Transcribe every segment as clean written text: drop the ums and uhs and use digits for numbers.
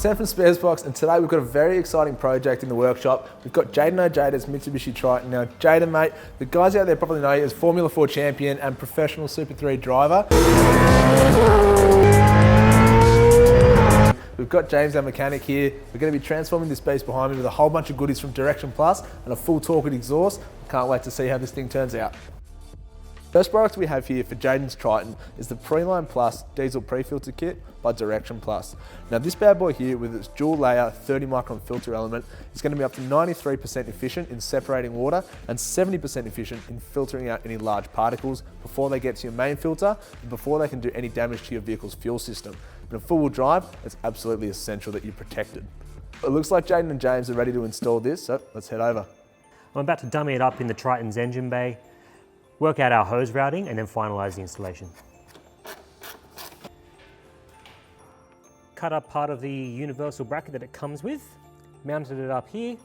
Sam from Sparesbox, and today we've got a very exciting project in the workshop. We've got Jayden Ojeda's Mitsubishi Triton. Now, Jayden, mate, the guys out there probably know you as Formula 4 champion and professional Super 3 driver. We've got James, our mechanic, here. We're going to be transforming this beast behind me with a whole bunch of goodies from DirectionPlus and a full Torqit exhaust. Can't wait to see how this thing turns out. First product we have here for Jayden's Triton is the Preline Plus diesel pre-filter kit by DirectionPlus. Now this bad boy here with its dual layer 30 micron filter element is going to be up to 93% efficient in separating water and 70% efficient in filtering out any large particles before they get to your main filter and before they can do any damage to your vehicle's fuel system. In a four-wheel drive, it's absolutely essential that you're protected. It looks like Jayden and James are ready to install this, so let's head over. I'm about to dummy it up in the Triton's engine bay, work out our hose routing, and then finalize the installation. Cut up part of the universal bracket that it comes with, mounted it up here,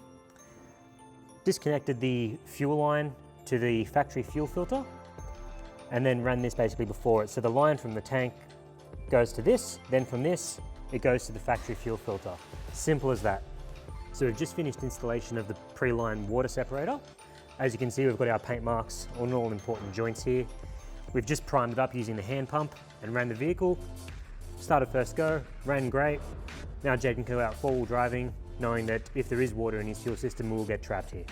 disconnected the fuel line to the factory fuel filter, and then ran this basically before it. So the line from the tank goes to this, then from this, it goes to the factory fuel filter. Simple as that. So we've just finished installation of the Preline water separator. As you can see, we've got our paint marks on all important joints here. We've just primed it up using the hand pump and ran the vehicle. Started first go, ran great. Now Jayden can go out four-wheel driving, knowing that if there is water in his fuel system, we'll get trapped here.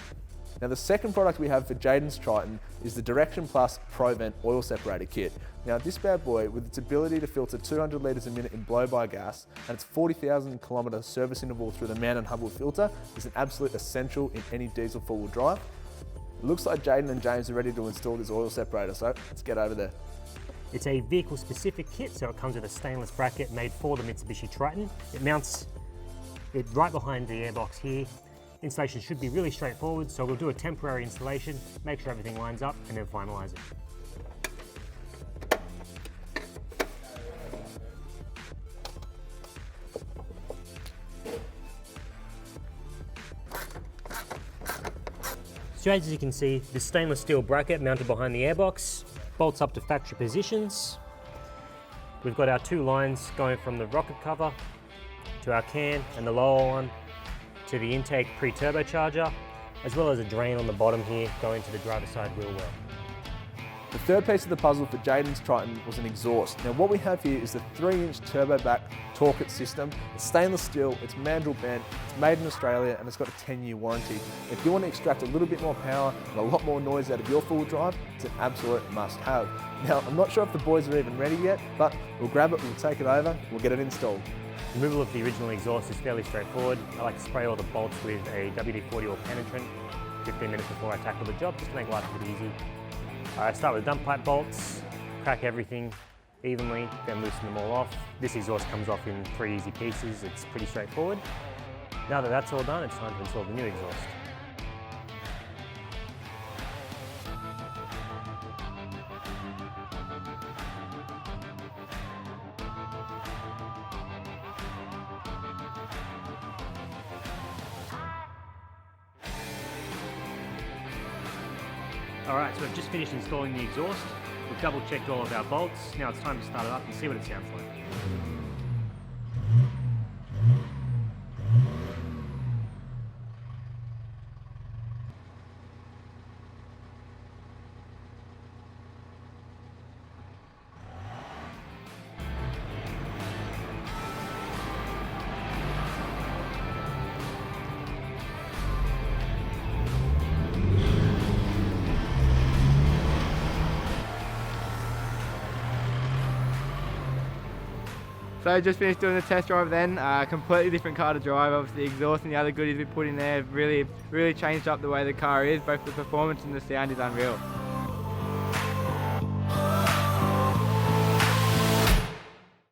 Now the second product we have for Jayden's Triton is the DirectionPlus ProVent oil separator kit. Now this bad boy, with its ability to filter 200 litres a minute in blow-by gas and its 40,000 kilometre service interval through the Man and Hubble filter, is an absolute essential in any diesel four-wheel drive. It looks like Jayden and James are ready to install this oil separator, so let's get over there. It's a vehicle-specific kit, so it comes with a stainless bracket made for the Mitsubishi Triton. It mounts it right behind the airbox here. Installation should be really straightforward, so we'll do a temporary installation, make sure everything lines up, and then finalize it. So as you can see, this stainless steel bracket mounted behind the airbox bolts up to factory positions. We've got our two lines going from the rocket cover to our can and the lower one to the intake pre-turbocharger, as well as a drain on the bottom here going to the driver's side wheel well. The third piece of the puzzle for Jayden's Triton was an exhaust. Now what we have here is the 3-inch turbo back Torqit system. It's stainless steel, it's mandrel bent, it's made in Australia, and it's got a 10-year warranty. If you want to extract a little bit more power and a lot more noise out of your four-wheel drive, it's an absolute must-have. Now I'm not sure if the boys are even ready yet, but we'll grab it, we'll take it over, we'll get it installed. Removal of the original exhaust is fairly straightforward. I like to spray all the bolts with a WD-40 or penetrant 15 minutes before I tackle the job, just to make life a bit easy. I start with dump pipe bolts, crack everything evenly, then loosen them all off. This exhaust comes off in 3 easy pieces. It's pretty straightforward. Now that that's all done, it's time to install the new exhaust. Alright, so we've just finished installing the exhaust. We've double checked all of our bolts. Now it's time to start it up and see what it sounds like. So I just finished doing the test drive then, completely different car to drive. Obviously the exhaust and the other goodies we put in there really changed up the way the car is. Both the performance and the sound is unreal.